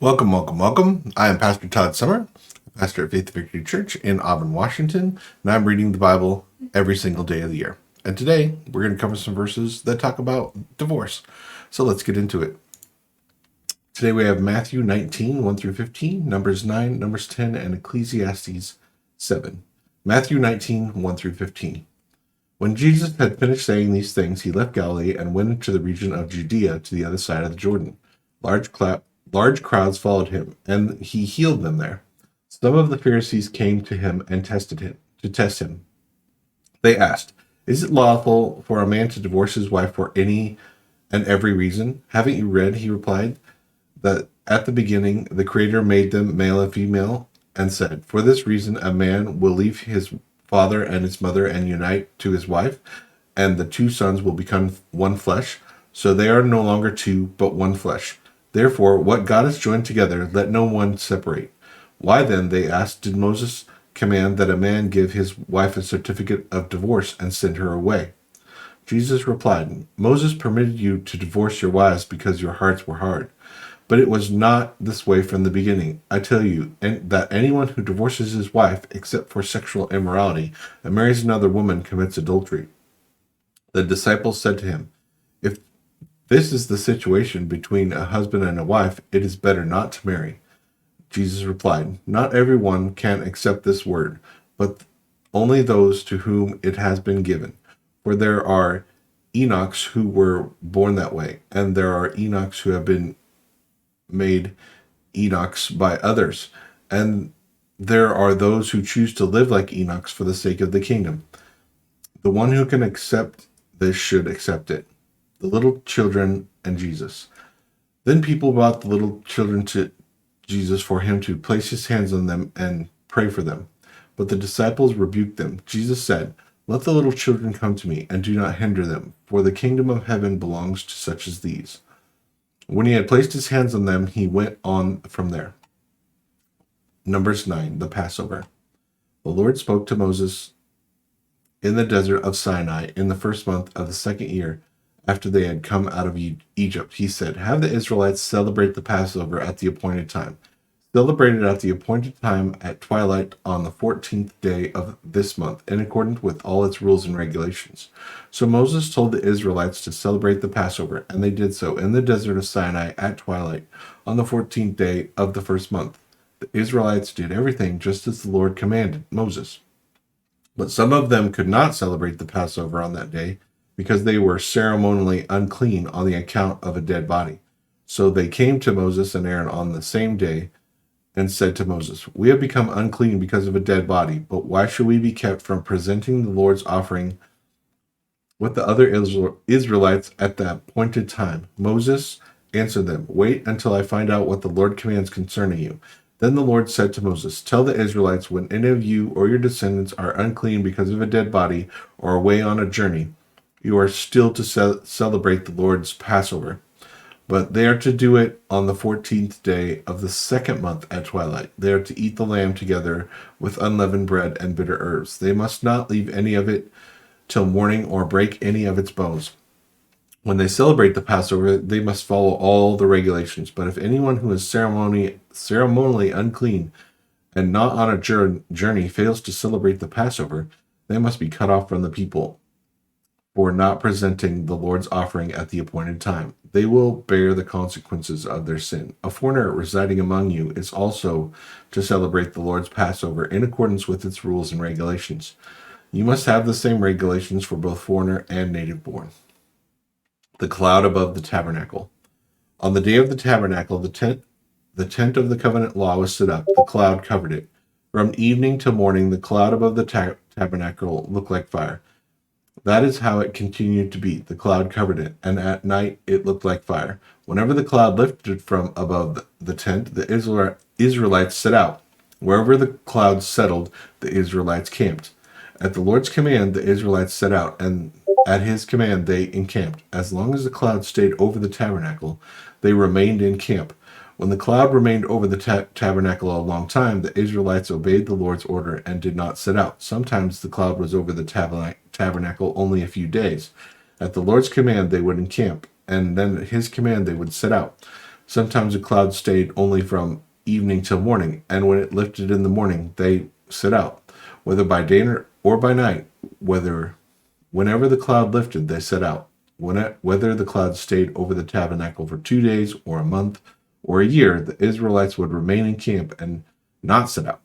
Welcome, welcome, welcome. I am Pastor Todd Summer, pastor at Faith Victory Church in Auburn, Washington, and I'm reading the Bible every single day of the year. And today, we're going to cover some verses that talk about divorce. So let's get into it. Today we have Matthew 19, 1 through 15, Numbers 9, Numbers 10, and Ecclesiastes 7. Matthew 19, 1 through 15. When Jesus had finished saying these things, he left Galilee and went into the region of Judea to the other side of the Jordan. Large crowds followed him, and he healed them there. Some of the Pharisees came to him and to test him. They asked, "Is it lawful for a man to divorce his wife for any and every reason? Haven't you read," he replied, "that at the beginning the Creator made them male and female, and said, 'For this reason a man will leave his father and his mother and unite to his wife, and the two sons will become one flesh. So they are no longer two, but one flesh. Therefore, what God has joined together, let no one separate.' Why then," they asked, "did Moses command that a man give his wife a certificate of divorce and send her away?" Jesus replied, "Moses permitted you to divorce your wives because your hearts were hard. But it was not this way from the beginning. I tell you that anyone who divorces his wife, except for sexual immorality, and marries another woman commits adultery." The disciples said to him, "If this is the situation between a husband and a wife, it is better not to marry." Jesus replied, "Not everyone can accept this word, but only those to whom it has been given. For there are Enochs who were born that way, and there are Enochs who have been made Enochs by others, and there are those who choose to live like Enochs for the sake of the kingdom. The one who can accept this should accept it." The little children and Jesus. Then people brought the little children to Jesus for him to place his hands on them and pray for them. But the disciples rebuked them. Jesus said, "Let the little children come to me, and do not hinder them, for the kingdom of heaven belongs to such as these." When he had placed his hands on them, he went on from there. Numbers 9, the Passover. The Lord spoke to Moses in the desert of Sinai in the first month of the second year after they had come out of Egypt. He said, "Have the Israelites celebrate the Passover at the appointed time. Celebrate it at the appointed time at twilight on the 14th day of this month, in accordance with all its rules and regulations." So Moses told the Israelites to celebrate the Passover, and they did so in the desert of Sinai at twilight on the 14th day of the first month. The Israelites did everything just as the Lord commanded Moses. But some of them could not celebrate the Passover on that day because they were ceremonially unclean on the account of a dead body. So they came to Moses and Aaron on the same day and said to Moses, "We have become unclean because of a dead body, but why should we be kept from presenting the Lord's offering with the other Israelites at the appointed time?" Moses answered them, "Wait until I find out what the Lord commands concerning you." Then the Lord said to Moses, "Tell the Israelites, when any of you or your descendants are unclean because of a dead body or away on a journey, you are still to celebrate the Lord's Passover. But they are to do it on the 14th day of the second month at twilight. They are to eat the lamb together with unleavened bread and bitter herbs. They must not leave any of it till morning or break any of its bones. When they celebrate the Passover, they must follow all the regulations. But if anyone who is ceremonially unclean and not on a journey fails to celebrate the Passover, they must be cut off from the people for not presenting the Lord's offering at the appointed time. They will bear the consequences of their sin. A foreigner residing among you is also to celebrate the Lord's Passover in accordance with its rules and regulations. You must have the same regulations for both foreigner and native born." The cloud above the tabernacle. On the day of the tabernacle, the tent of the covenant law was set up. The cloud covered it. From evening to morning, the cloud above the tabernacle looked like fire. That is how it continued to be. The cloud covered it, and at night it looked like fire. Whenever the cloud lifted from above the tent, the Israelites set out. Wherever the cloud settled, the Israelites camped. At the Lord's command, the Israelites set out, and at his command they encamped. As long as the cloud stayed over the tabernacle, they remained in camp. When the cloud remained over the tabernacle a long time, the Israelites obeyed the Lord's order and did not set out. Sometimes the cloud was over the tabernacle only a few days. At the Lord's command, they would encamp, and then at his command, they would set out. Sometimes the cloud stayed only from evening till morning, and when it lifted in the morning, they set out, whether by day or by night. Whenever the cloud lifted, they set out. Whether the cloud stayed over the tabernacle for 2 days, or a month, or a year, the Israelites would remain in camp and not set out.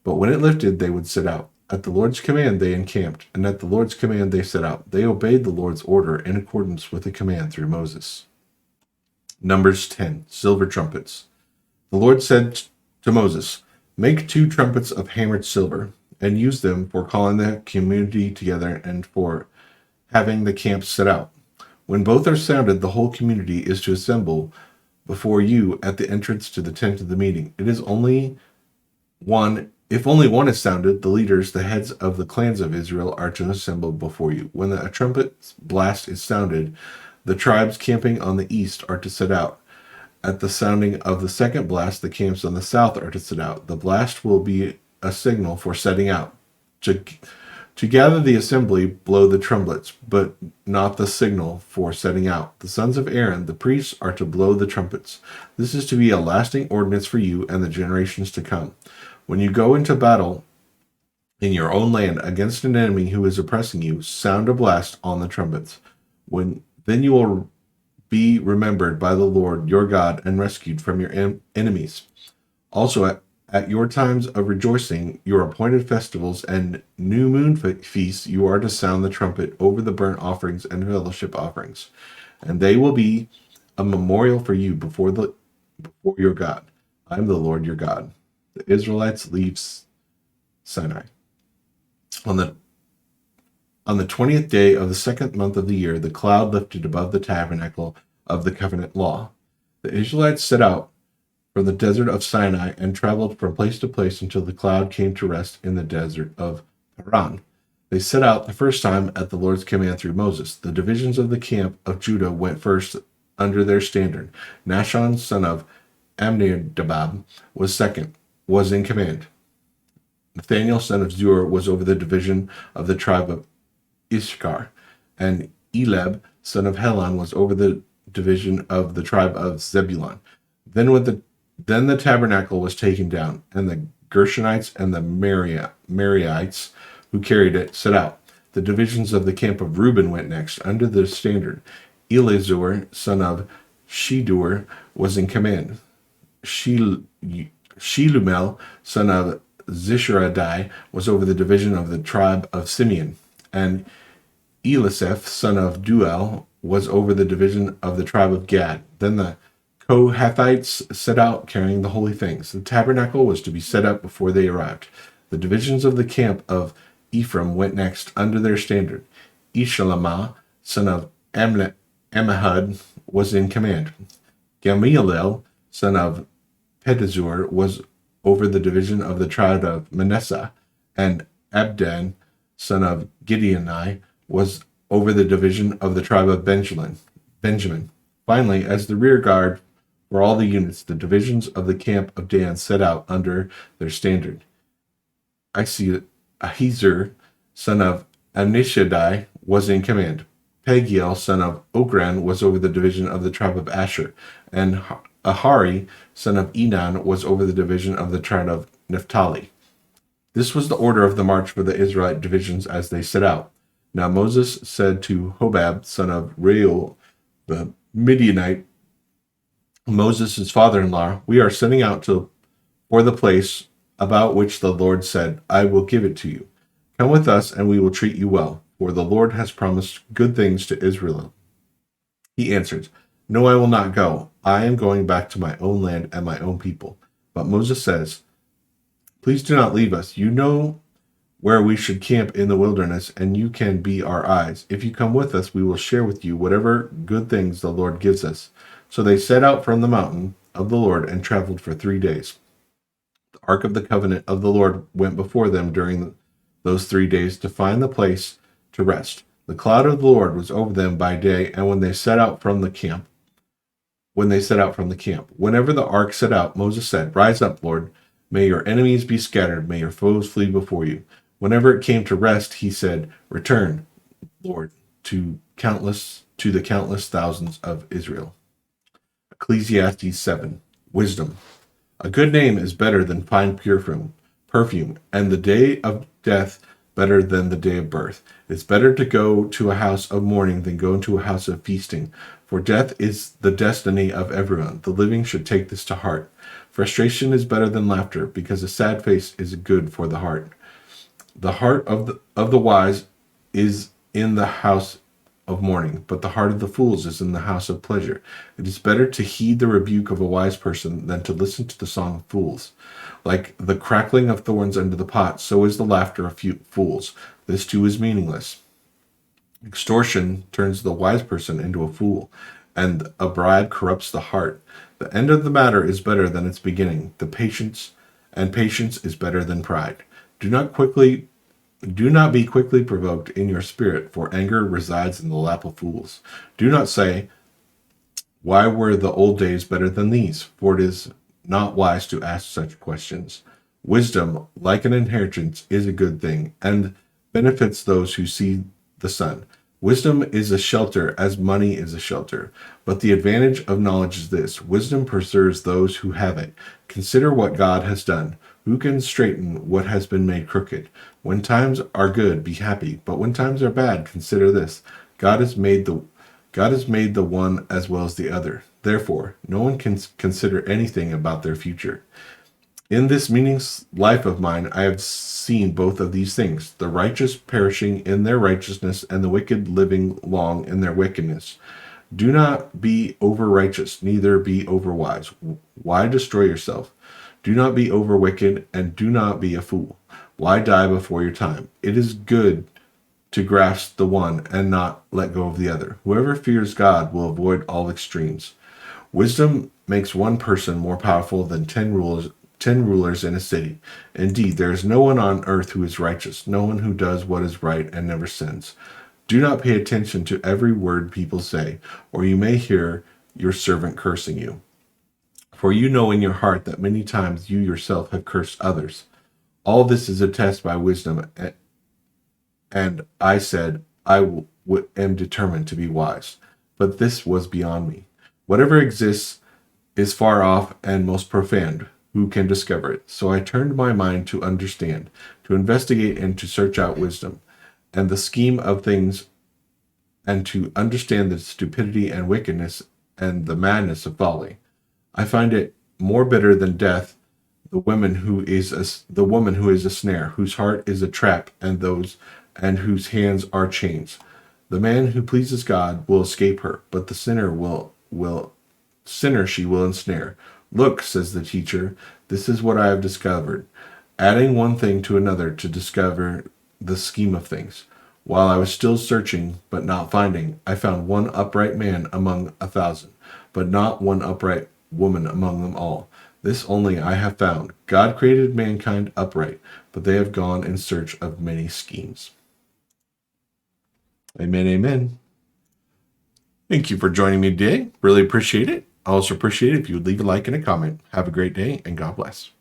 But when it lifted, they would set out. At the Lord's command, they encamped, and at the Lord's command, they set out. They obeyed the Lord's order in accordance with the command through Moses. Numbers 10, Silver Trumpets. The Lord said to Moses, "Make 2 trumpets of hammered silver, and use them for calling the community together and for having the camp set out. When both are sounded, the whole community is to assemble before you at the entrance to the tent of the meeting. If only one is sounded, the leaders, the heads of the clans of Israel, are to assemble before you. When a trumpet blast is sounded, the tribes camping on the east are to set out. At the sounding of the second blast, the camps on the south are to set out. The blast will be a signal for setting out. To gather the assembly, blow the trumpets, but not the signal for setting out. The sons of Aaron, the priests, are to blow the trumpets. This is to be a lasting ordinance for you and the generations to come. When you go into battle in your own land against an enemy who is oppressing you, sound a blast on the trumpets. Then you will be remembered by the Lord your God and rescued from your enemies. Also, at your times of rejoicing, your appointed festivals and new moon feasts, you are to sound the trumpet over the burnt offerings and fellowship offerings, and they will be a memorial for you before your God. I am the Lord your God." The Israelites leave Sinai. On the 20th day of the second month of the year, the cloud lifted above the tabernacle of the covenant law. The Israelites set out from the desert of Sinai and traveled from place to place until the cloud came to rest in the desert of Paran. They set out the first time at the Lord's command through Moses. The divisions of the camp of Judah went first under their standard. Nahshon, son of Amminadab, was in command. Nathaniel, son of Zur, was over the division of the tribe of Issachar, and Elab, son of Helon, was over the division of the tribe of Zebulun. Then the tabernacle was taken down, and the Gershonites and the Merarites who carried it set out. The divisions of the camp of Reuben went next, under the standard. Elizur, son of Shedur, was in command. Shelumel, son of Zisharadai, was over the division of the tribe of Simeon, and Elisaph, son of Duel, was over the division of the tribe of Gad. Then the Kohathites set out carrying the holy things. The tabernacle was to be set up before they arrived. The divisions of the camp of Ephraim went next under their standard. Ishalamah, son of Ammihud, was in command. Gamaliel, son of Pedazur, was over the division of the tribe of Manasseh, and Abdan, son of Gideoni, was over the division of the tribe of Benjamin. Finally, as the rear guard for all the units, the divisions of the camp of Dan set out under their standard. Ahiezer, son of Ammishaddai, was in command. Pagiel, son of Okran, was over the division of the tribe of Asher, and Ahari, son of Enan, was over the division of the tribe of Naphtali. This was the order of the march for the Israelite divisions as they set out. Now Moses said to Hobab, son of Reuel, the Midianite, Moses' father-in-law, "We are setting out for the place about which the Lord said, 'I will give it to you.' Come with us, and we will treat you well, for the Lord has promised good things to Israel." He answered, "No, I will not go. I am going back to my own land and my own people." But Moses says, "Please do not leave us. You know where we should camp in the wilderness, and you can be our eyes. If you come with us, we will share with you whatever good things the Lord gives us." So they set out from the mountain of the Lord and traveled for 3 days. The ark of the covenant of the Lord went before them during those 3 days to find the place to rest. The cloud of the Lord was over them by day, and when they set out from the camp, whenever the ark set out, Moses said, "Rise up, Lord. May your enemies be scattered. May your foes flee before you." Whenever it came to rest, he said, "Return, Lord, to the countless thousands of Israel." Ecclesiastes 7. Wisdom. A good name is better than fine perfume, and the day of death better than the day of birth. It's better to go to a house of mourning than go into a house of feasting, for death is the destiny of everyone. The living should take this to heart. Frustration is better than laughter, because a sad face is good for the heart. The heart of the wise is in the house of mourning, but the heart of the fools is in the house of pleasure. It is better to heed the rebuke of a wise person than to listen to the song of fools. Like the crackling of thorns under the pot, so is the laughter of fools. This too is meaningless. Extortion turns the wise person into a fool, and a bribe corrupts the heart. The end of the matter is better than its beginning. Patience is better than pride. Do not be quickly provoked in your spirit, for anger resides in the lap of fools. Do not say, why were the old days better than these? For it is not wise to ask such questions. Wisdom, like an inheritance, is a good thing, and benefits those who see the sun. Wisdom is a shelter as money is a shelter. But the advantage of knowledge is this: wisdom preserves those who have it. Consider what God has done. Who can straighten what has been made crooked? When times are good, be happy. But when times are bad, consider this: God has made the one as well as the other. Therefore, no one can consider anything about their future. In this meaningless life of mine, I have seen both of these things: the righteous perishing in their righteousness, and the wicked living long in their wickedness. Do not be over righteous, neither be over wise. Why destroy yourself? Do not be over wicked, and do not be a fool. Why die before your time? It is good to grasp the one and not let go of the other. Whoever fears God will avoid all extremes. Wisdom makes one person more powerful than 10 rulers in a city. Indeed, there is no one on earth who is righteous, no one who does what is right and never sins. Do not pay attention to every word people say, or you may hear your servant cursing you. For you know in your heart that many times you yourself have cursed others. All this is attested by wisdom, and I said, am determined to be wise. But this was beyond me. Whatever exists is far off and most profound. Who can discover it? So I turned my mind to understand, to investigate, and to search out wisdom and the scheme of things, and to understand the stupidity and wickedness and the madness of folly. I find it more bitter than death, the woman who is a snare, whose heart is a trap, and whose hands are chains. The man who pleases God will escape her, but the sinner she will ensnare. Look, says the teacher, this is what I have discovered, adding one thing to another to discover the scheme of things. While I was still searching, but not finding, I found one upright man among 1,000, but not one upright woman among them all. This only I have found: God created mankind upright, but they have gone in search of many schemes. Amen, amen. Thank you for joining me today. Really appreciate it. I also appreciate it if you would leave a like and a comment. Have a great day, and God bless.